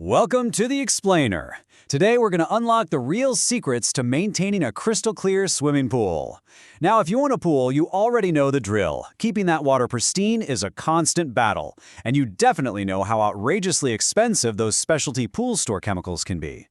Welcome to the Explainer. Today we're going to unlock the real secrets to maintaining a crystal clear swimming pool. Now, if you own a pool, you already know the drill. Keeping that water pristine is a constant battle, and you definitely know how outrageously expensive those specialty pool store chemicals can be.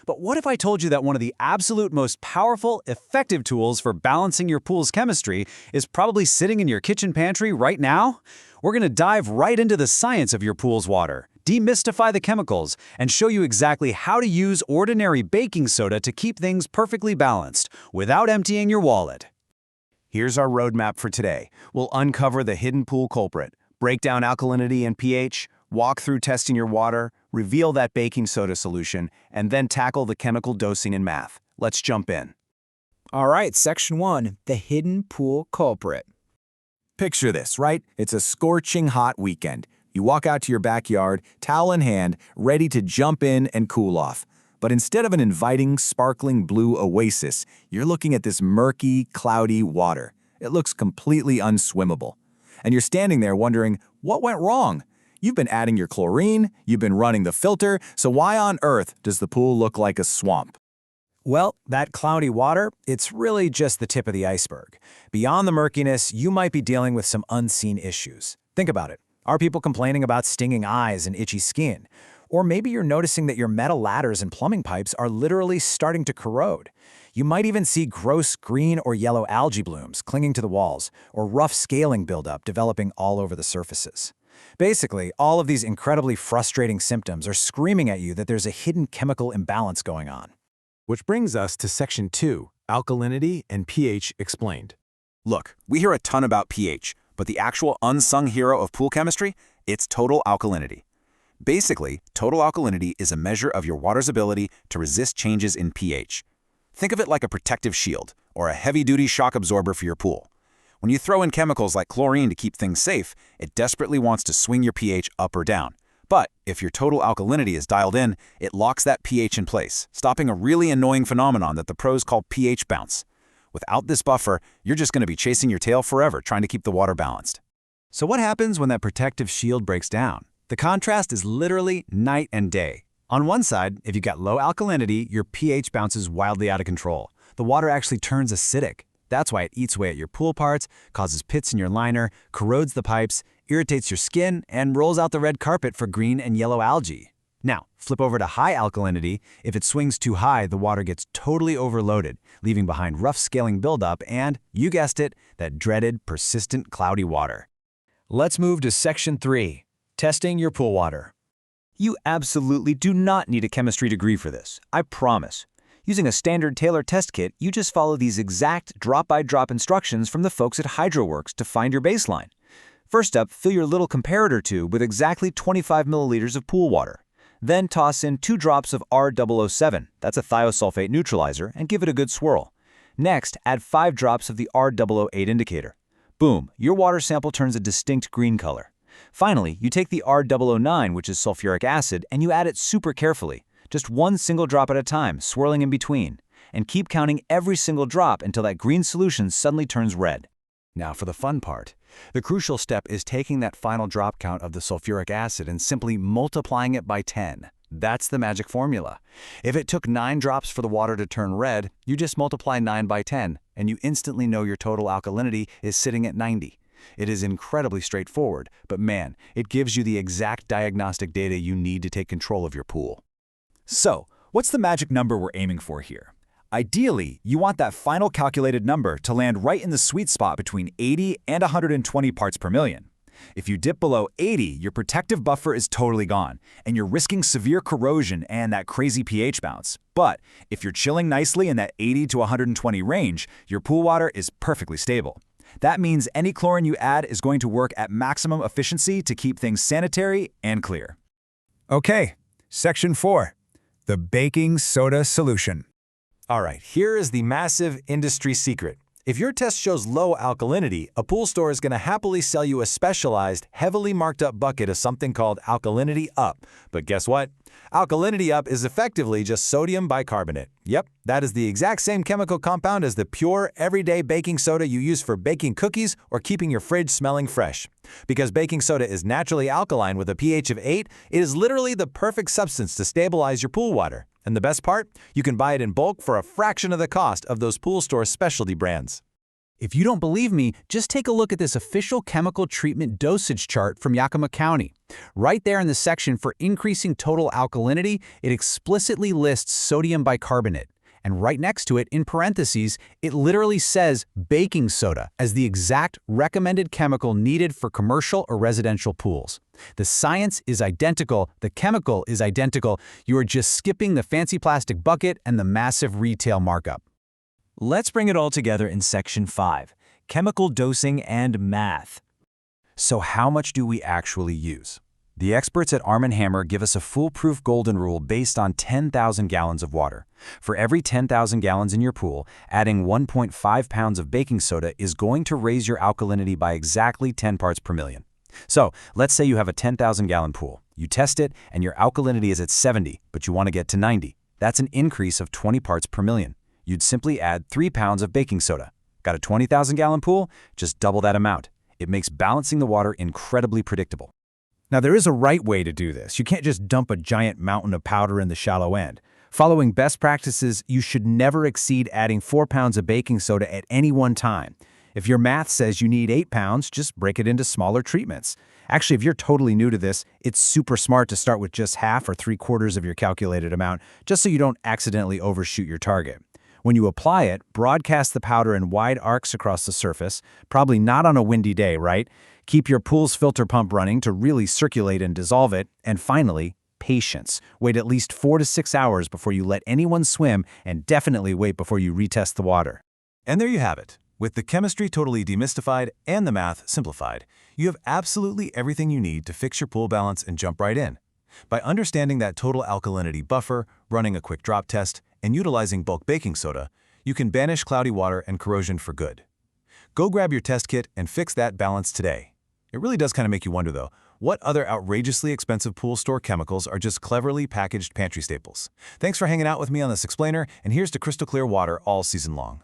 But what if I told you that one of the absolute most powerful, effective tools for balancing your pool's chemistry is probably sitting in your kitchen pantry right now? We're going to dive right into the science of your pool's water, demystify the chemicals, and show you exactly how to use ordinary baking soda to keep things perfectly balanced without emptying your wallet. Here's our roadmap for today. We'll uncover the hidden pool culprit, break down alkalinity and pH, walk through testing your water, reveal that baking soda solution, and then tackle the chemical dosing and math. Let's jump in. All right, Section 1, the hidden pool culprit. Picture this, right? It's a scorching hot weekend. You walk out to your backyard, towel in hand, ready to jump in and cool off. But instead of an inviting, sparkling blue oasis, you're looking at this murky, cloudy water. It looks completely unswimmable. And you're standing there wondering, what went wrong? You've been adding your chlorine, you've been running the filter, so why on earth does the pool look like a swamp? Well, that cloudy water, it's really just the tip of the iceberg. Beyond the murkiness, you might be dealing with some unseen issues. Think about it. Are people complaining about stinging eyes and itchy skin? Or maybe you're noticing that your metal ladders and plumbing pipes are literally starting to corrode. You might even see gross green or yellow algae blooms clinging to the walls, or rough scaling buildup developing all over the surfaces. Basically, all of these incredibly frustrating symptoms are screaming at you that there's a hidden chemical imbalance going on. Which brings us to Section 2, Alkalinity and pH Explained. Look, we hear a ton about pH, but the actual unsung hero of pool chemistry, it's total alkalinity. Basically, total alkalinity is a measure of your water's ability to resist changes in pH. Think of it like a protective shield, or a heavy-duty shock absorber for your pool. When you throw in chemicals like chlorine to keep things safe, it desperately wants to swing your pH up or down. But if your total alkalinity is dialed in, it locks that pH in place, stopping a really annoying phenomenon that the pros call pH bounce. Without this buffer, you're just going to be chasing your tail forever trying to keep the water balanced. So what happens when that protective shield breaks down? The contrast is literally night and day. On one side, if you've got low alkalinity, your pH bounces wildly out of control. The water actually turns acidic. That's why it eats away at your pool parts, causes pits in your liner, corrodes the pipes, irritates your skin, and rolls out the red carpet for green and yellow algae. Now, flip over to high alkalinity. If it swings too high, the water gets totally overloaded, leaving behind rough scaling buildup and, you guessed it, that dreaded, persistent cloudy water. Let's move to Section 3, testing your pool water. You absolutely do not need a chemistry degree for this, I promise. Using a standard Taylor test kit, you just follow these exact drop-by-drop instructions from the folks at HydroWorks to find your baseline. First up, fill your little comparator tube with exactly 25 milliliters of pool water. Then toss in 2 drops of R007, that's a thiosulfate neutralizer, and give it a good swirl. Next, add 5 drops of the R008 indicator. Boom, your water sample turns a distinct green color. Finally, you take the R009, which is sulfuric acid, and you add it super carefully. Just one single drop at a time, swirling in between. And keep counting every single drop until that green solution suddenly turns red. Now for the fun part. The crucial step is taking that final drop count of the sulfuric acid and simply multiplying it by 10. That's the magic formula. If it took 9 drops for the water to turn red, you just multiply 9 by 10, and you instantly know your total alkalinity is sitting at 90. It is incredibly straightforward, but man, it gives you the exact diagnostic data you need to take control of your pool. So, what's the magic number we're aiming for here? Ideally, you want that final calculated number to land right in the sweet spot between 80 and 120 parts per million. If you dip below 80, your protective buffer is totally gone, and you're risking severe corrosion and that crazy pH bounce. But if you're chilling nicely in that 80 to 120 range, your pool water is perfectly stable. That means any chlorine you add is going to work at maximum efficiency to keep things sanitary and clear. Okay, Section 4, the baking soda solution. All right, here is the massive industry secret. If your test shows low alkalinity, a pool store is going to happily sell you a specialized, heavily marked up bucket of something called Alkalinity Up. But guess what? Alkalinity Up is effectively just sodium bicarbonate. Yep, that is the exact same chemical compound as the pure, everyday baking soda you use for baking cookies or keeping your fridge smelling fresh. Because baking soda is naturally alkaline with a pH of 8, it is literally the perfect substance to stabilize your pool water. And the best part? You can buy it in bulk for a fraction of the cost of those pool store specialty brands. If you don't believe me, just take a look at this official chemical treatment dosage chart from Yakima County. Right there in the section for increasing total alkalinity, it explicitly lists sodium bicarbonate. And right next to it, in parentheses, it literally says baking soda as the exact recommended chemical needed for commercial or residential pools. The science is identical, the chemical is identical, you are just skipping the fancy plastic bucket and the massive retail markup. Let's bring it all together in Section 5, Chemical Dosing and Math. So how much do we actually use? The experts at Arm & Hammer give us a foolproof golden rule based on 10,000 gallons of water. For every 10,000 gallons in your pool, adding 1.5 pounds of baking soda is going to raise your alkalinity by exactly 10 parts per million. So, let's say you have a 10,000-gallon pool. You test it, and your alkalinity is at 70, but you want to get to 90. That's an increase of 20 parts per million. You'd simply add 3 pounds of baking soda. Got a 20,000-gallon pool? Just double that amount. It makes balancing the water incredibly predictable. Now, there is a right way to do this. You can't just dump a giant mountain of powder in the shallow end. Following best practices, you should never exceed adding 4 pounds of baking soda at any one time. If your math says you need 8 pounds, just break it into smaller treatments. Actually, if you're totally new to this, it's super smart to start with just half or 3/4 of your calculated amount, just so you don't accidentally overshoot your target. When you apply it, broadcast the powder in wide arcs across the surface, probably not on a windy day, right? Keep your pool's filter pump running to really circulate and dissolve it. And finally, patience. Wait at least 4 to 6 hours before you let anyone swim, and definitely wait before you retest the water. And there you have it. With the chemistry totally demystified and the math simplified, you have absolutely everything you need to fix your pool balance and jump right in. By understanding that total alkalinity buffer, running a quick drop test, and utilizing bulk baking soda, you can banish cloudy water and corrosion for good. Go grab your test kit and fix that balance today. It really does kind of make you wonder, though, what other outrageously expensive pool store chemicals are just cleverly packaged pantry staples? Thanks for hanging out with me on this explainer, and here's to crystal clear water all season long.